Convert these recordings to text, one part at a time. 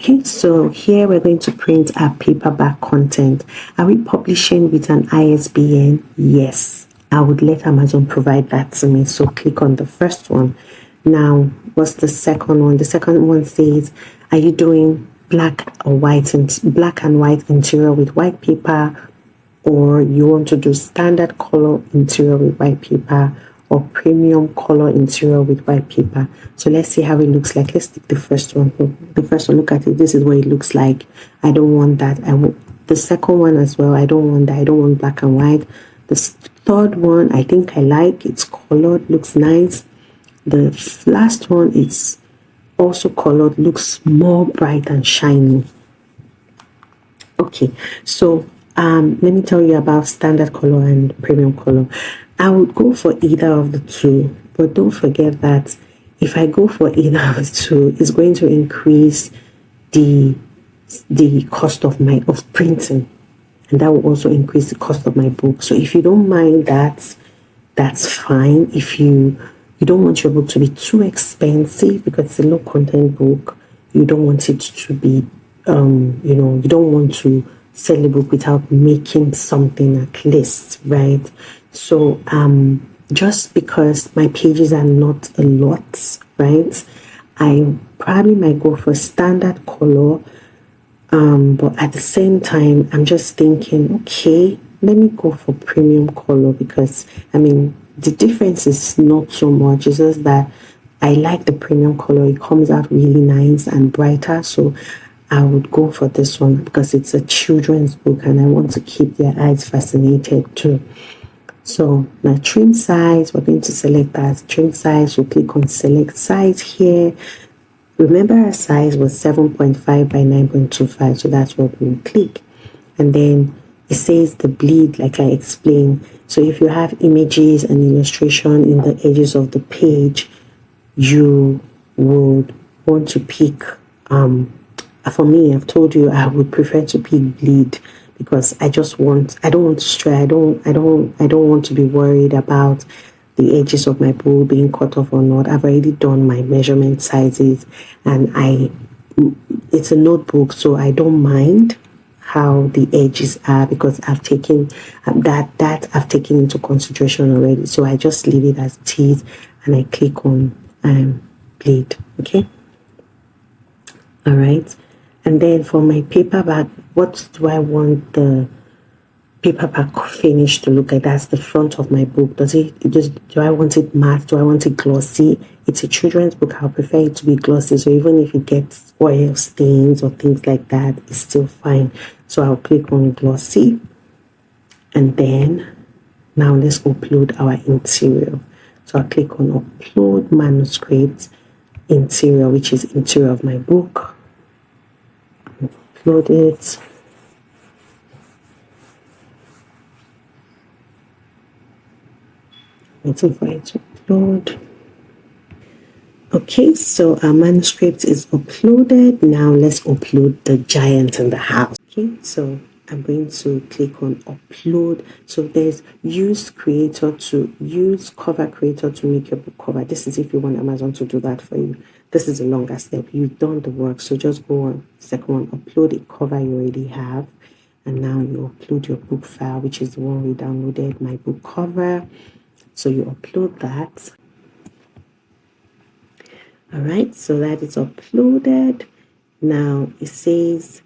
Okay, so here we're going to print our paperback content. Are we publishing with an ISBN? Yes, I would let Amazon provide that to me. So click on the first one. Now, what's the second one? The second one says, are you doing black and white interior with white paper, or you want to do standard color interior with white paper, or premium color interior with white paper? So let's see how it looks like. Let's take the first one. Look at it. This is what it looks like. I don't want that. I want the second one as well. I don't want that. I don't want black and white. The third one, I think I like. It's colored, looks nice. The last one is also colored, looks more bright and shiny. Okay, so let me tell you about standard color and premium color. I would go for either of the two, but don't forget that if I go for either of the two, it's going to increase the cost of printing, and that will also increase the cost of my book. So if you don't mind that, that's fine. If you don't want your book to be too expensive because it's a low content book, you don't want it to be you don't want to sell a book without making something at least, right? So just because my pages are not a lot, right, I probably might go for standard color, but at the same time I'm just thinking, okay, let me go for premium color, because I mean the difference is not so much. It's just that I like the premium color. It comes out really nice and brighter, so I would go for this one because it's a children's book and I want to keep their eyes fascinated too. So my trim size, we're going to select that trim size. We'll click on select size here. Remember our size was 7.5 by 9.25, so that's what we'll click. And then it says the bleed, like I explained. So if you have images and illustration in the edges of the page, you would want to pick, for me, I've told you I would prefer to pick bleed, because I don't want to stray. I don't want to be worried about the edges of my book being cut off or not. I've already done my measurement sizes, and it's a notebook, so I don't mind how the edges are, because I've taken that I've taken into consideration already. So I just leave it as it is and I click on bleed. Okay, all right. And then for my paperback, what do I want the paperback finish to look like? That's the front of my book. Do I want it matte? Do I want it glossy? It's a children's book. I'll prefer it to be glossy. So even if it gets oil stains or things like that, it's still fine. So I'll click on glossy. And then now let's upload our interior. So I'll click on upload manuscript interior, which is interior of my book. Upload it. Waiting for it to upload. Okay, so our manuscript is uploaded. Now let's upload the giant in the house. Okay, so I'm going to click on upload. So there's use cover creator to make your book cover. This is if you want Amazon to do that for you. This is a longer step. You've done the work, so just go on second one, upload a cover you already have, and now you upload your book file, which is the one we downloaded, my book cover. So you upload that. All right, so that is uploaded. Now it says,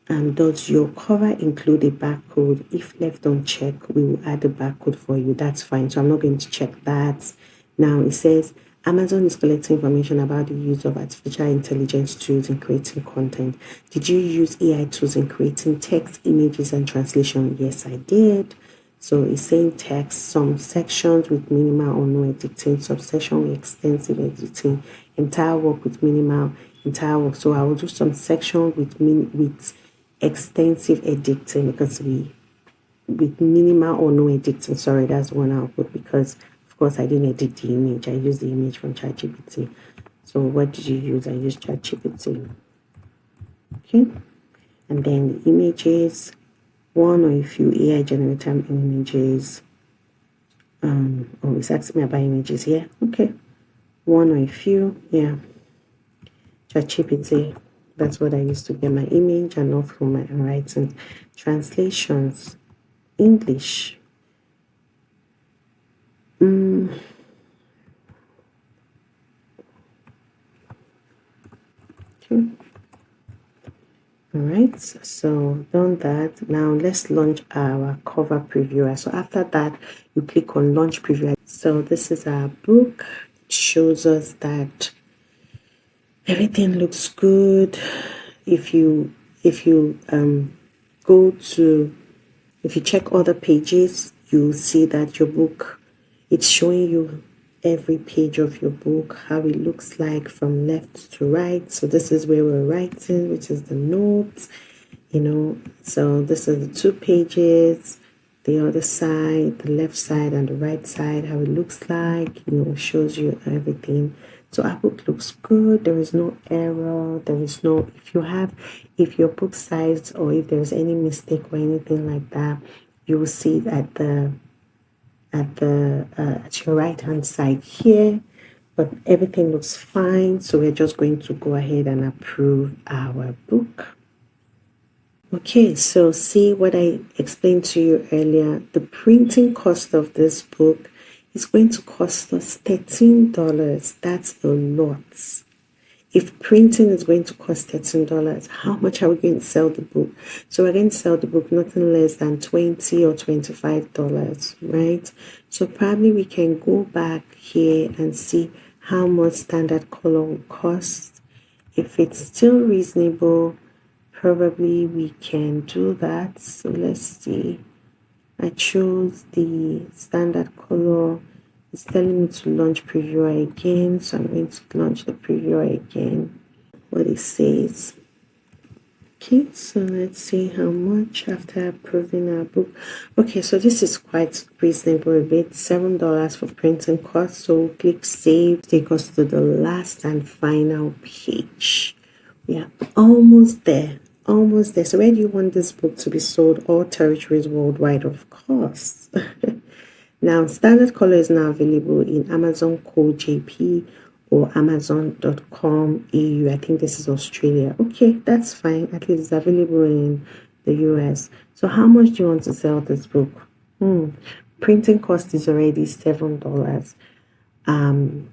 does your cover include a barcode? If left unchecked, we will add a barcode for you. That's fine. So I'm not going to check that. Now it says, Amazon is collecting information about the use of artificial intelligence tools in creating content. Did you use AI tools in creating text, images, and translation? Yes, I did. So it's saying text, some sections with minimal or no editing, subsection with extensive editing, entire work with minimal, entire work. So I will do some section with extensive editing, because with minimal or no editing. Sorry, that's one I'll put, because of course I didn't edit the image. I used the image from ChatGPT. So what did you use? I used ChatGPT. Okay, and then the images, one or a few AI generated images. Oh, it's asking me about images here. Okay, one or a few, yeah. ChatGPT, That's what I used to get my image and not from my writing. Translations, English. Okay. All right, so done that. Now let's launch our cover previewer. So after that, you click on launch preview. So this is our book. It shows us that everything looks good. If you go to, if you check other pages, you'll see that your book, it's showing you every page of your book, how it looks like from left to right. So this is where we're writing, which is the notes, you know. So this is the 2 pages, the other side, the left side and the right side, how it looks like, you know, shows you everything. So our book looks good. There is no error. There is no, if your book size or if there's any mistake or anything like that, you will see it at your right hand side here. But everything looks fine. So we're just going to go ahead and approve our book. Okay, so see what I explained to you earlier. The printing cost of this book is going to cost us $13. That's a lot. If printing is going to cost $13, how much are we going to sell the book? So we're going to sell the book nothing less than $20 or $25, right? So probably we can go back here and see how much standard color will cost. If it's still reasonable, probably we can do that. So let's see. I chose the standard color. It's telling me to launch previewer again, so I'm going to launch the previewer again. What it says. Okay, so let's see how much after approving our book. Okay, so this is quite reasonable a bit. $7 for printing cost. So click save. Take us to the last and final page. We are almost there. Almost there. So where do you want this book to be sold? All territories worldwide, of course. Now, standard color is now available in Amazon KDP or Amazon.com EU. I think this is Australia. Okay, that's fine. At least it's available in the US. So how much do you want to sell this book? Printing cost is already $7.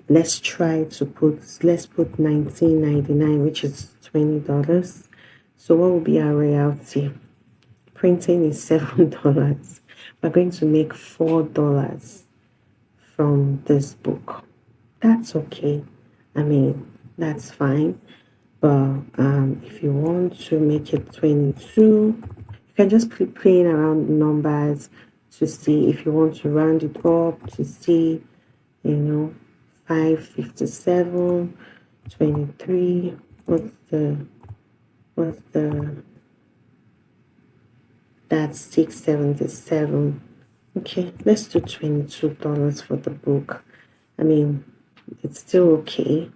Let's put $19.99, which is $20. So what will be our royalty? Printing is $7. We're going to make $4 from this book. That's okay. I mean, that's fine. But if you want to make it 22, you can just keep playing around numbers to see if you want to round it up to see, you know, 557, 23. That's 677. Okay, let's do $22 for the book. I mean, it's still okay.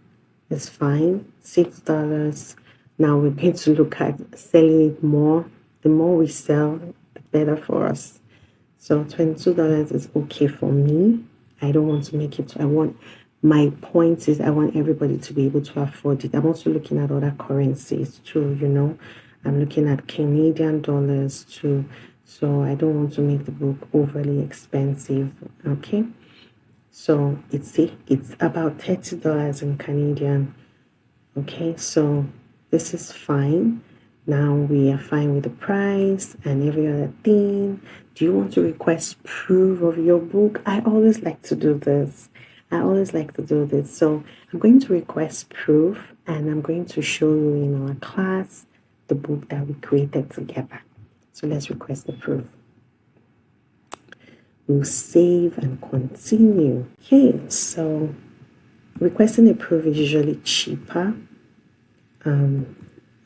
It's fine. $6. Now we're going to look at selling it more. The more we sell, the better for us. So $22 is okay for me. I don't want to make it. My point is I want everybody to be able to afford it. I'm also looking at other currencies too, you know. I'm looking at Canadian dollars too. So I don't want to make the book overly expensive. Okay. So it's about $30 in Canadian. Okay, so this is fine. Now we are fine with the price and every other thing. Do you want to request proof of your book? I always like to do this. So I'm going to request proof and I'm going to show you in our class the book that we created together. So let's request the proof. We'll save and continue. Okay, so requesting a proof is usually cheaper. I'll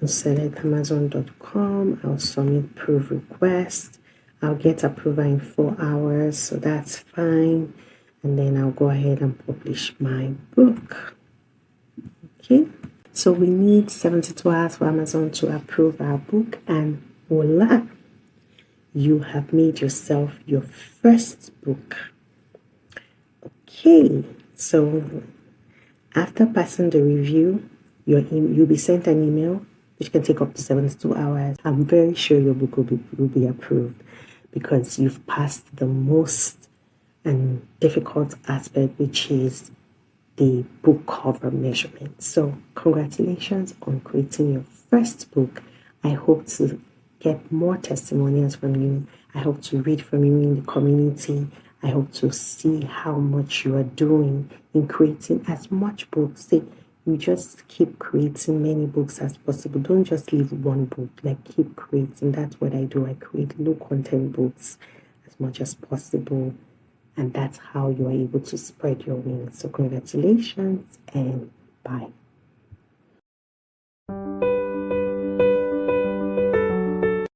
select Amazon.com. I'll submit proof request. I'll get approval in 4 hours, so that's fine. And then I'll go ahead and publish my book. Okay, so we need 72 hours for Amazon to approve our book, and voila, you have made yourself your first book. Okay, so after passing the review, you'll be sent an email which can take up to 72 hours, I'm very sure your book will be approved, because you've passed the most and difficult aspect, which is the book cover measurement. So congratulations on creating your first book. I hope to get more testimonials from you. I hope to read from you in the community. I hope to see how much you are doing in creating as much books. You just keep creating many books as possible. Don't just leave one book, like keep creating. That's what I do. I create low content books as much as possible, and that's how you are able to spread your wings. So congratulations and bye.